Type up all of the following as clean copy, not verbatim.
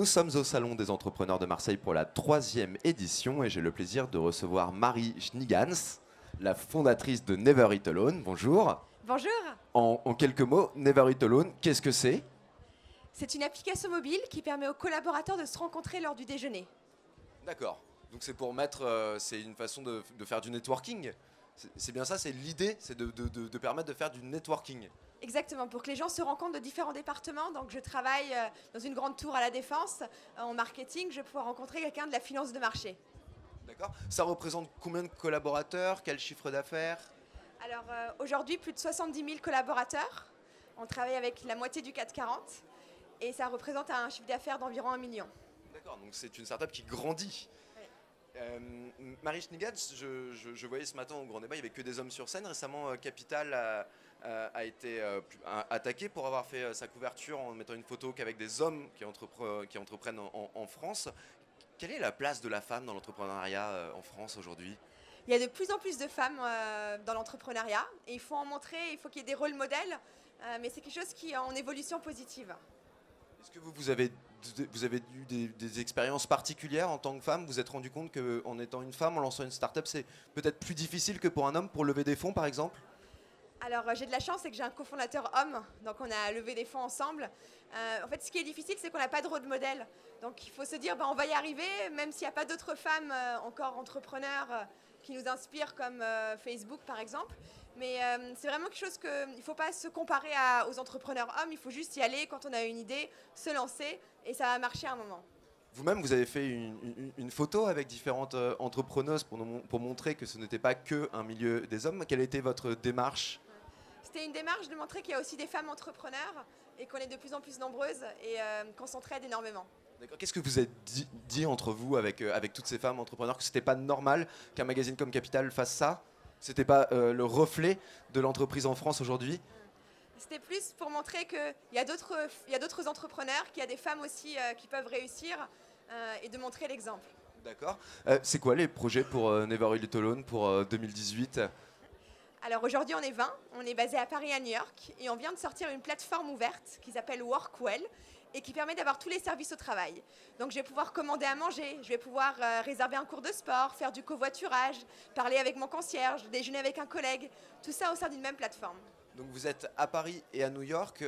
Nous sommes au Salon des entrepreneurs de Marseille pour la 3e édition et j'ai le plaisir de recevoir Marie Schnigans, la fondatrice de Never Eat Alone. Bonjour. Bonjour. En quelques mots, Never Eat Alone, qu'est-ce que c'est? C'est une application mobile qui permet aux collaborateurs de se rencontrer lors du déjeuner. D'accord. Donc c'est pour mettre, c'est une façon de faire du networking. C'est bien ça, c'est l'idée, c'est de permettre de faire du networking. Exactement, pour que les gens se rencontrent de différents départements. Donc je travaille dans une grande tour à la Défense, en marketing, je vais pouvoir rencontrer quelqu'un de la finance de marché. D'accord. Ça représente combien de collaborateurs? Quel chiffre d'affaires? Alors aujourd'hui, plus de 70 000 collaborateurs. On travaille avec la moitié du CAC 40 et ça représente un chiffre d'affaires d'environ 1 million. D'accord, donc c'est une startup qui grandit. Marie Schnigans, je voyais ce matin au Grand Débat, il n'y avait que des hommes sur scène. Récemment, Capital a été attaqué pour avoir fait sa couverture en mettant une photo qu'avec des hommes qui entreprennent en France. Quelle est la place de la femme dans l'entrepreneuriat en France aujourd'hui? Il y a de plus en plus de femmes dans l'entrepreneuriat et il faut en montrer, il faut qu'il y ait des rôles modèles, mais c'est quelque chose qui est en évolution positive. Est-ce que vous avez eu des expériences particulières en tant que femme? Vous vous êtes rendu compte qu'en étant une femme, en lançant une start-up, c'est peut-être plus difficile que pour un homme pour lever des fonds, par exemple? Alors j'ai de la chance, c'est que j'ai un cofondateur homme, donc on a levé des fonds ensemble. En fait, ce qui est difficile, c'est qu'on n'a pas de rôle modèle. Donc il faut se dire, on va y arriver, même s'il n'y a pas d'autres femmes encore entrepreneurs qui nous inspirent, comme Facebook par exemple. Mais c'est vraiment quelque chose qu'il ne faut pas se comparer aux entrepreneurs hommes, il faut juste y aller quand on a une idée, se lancer, et ça va marcher à un moment. Vous-même, vous avez fait une photo avec différentes entrepreneuses pour montrer que ce n'était pas que un milieu des hommes. Quelle était votre démarche? C'était une démarche de montrer qu'il y a aussi des femmes entrepreneurs et qu'on est de plus en plus nombreuses et qu'on s'entraide énormément. D'accord. Qu'est-ce que vous avez dit entre vous avec toutes ces femmes entrepreneurs, que c'était pas normal qu'un magazine comme Capital fasse ça? C'était pas le reflet de l'entreprise en France aujourd'hui? C'était plus pour montrer qu'il y a d'autres entrepreneurs, qu'il y a des femmes aussi qui peuvent réussir et de montrer l'exemple. D'accord. C'est quoi les projets pour Never Eat Alone pour 2018? Alors aujourd'hui on est 20, on est basé à Paris et à New York et on vient de sortir une plateforme ouverte qui s'appelle Workwell et qui permet d'avoir tous les services au travail. Donc je vais pouvoir commander à manger, je vais pouvoir réserver un cours de sport, faire du covoiturage, parler avec mon concierge, déjeuner avec un collègue, tout ça au sein d'une même plateforme. Donc vous êtes à Paris et à New York.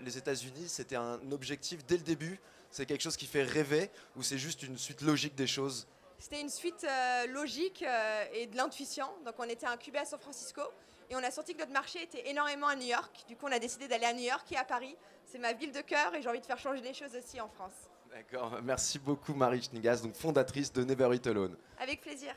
Les États-Unis, c'était un objectif dès le début? C'est quelque chose qui fait rêver ou c'est juste une suite logique des choses? C'était une suite logique et de l'intuition. Donc on était incubé à San Francisco et on a senti que notre marché était énormément à New York. Du coup on a décidé d'aller à New York et à Paris. C'est ma ville de cœur et j'ai envie de faire changer les choses aussi en France. D'accord, merci beaucoup Marie Schnigans, donc fondatrice de Never Eat Alone. Avec plaisir.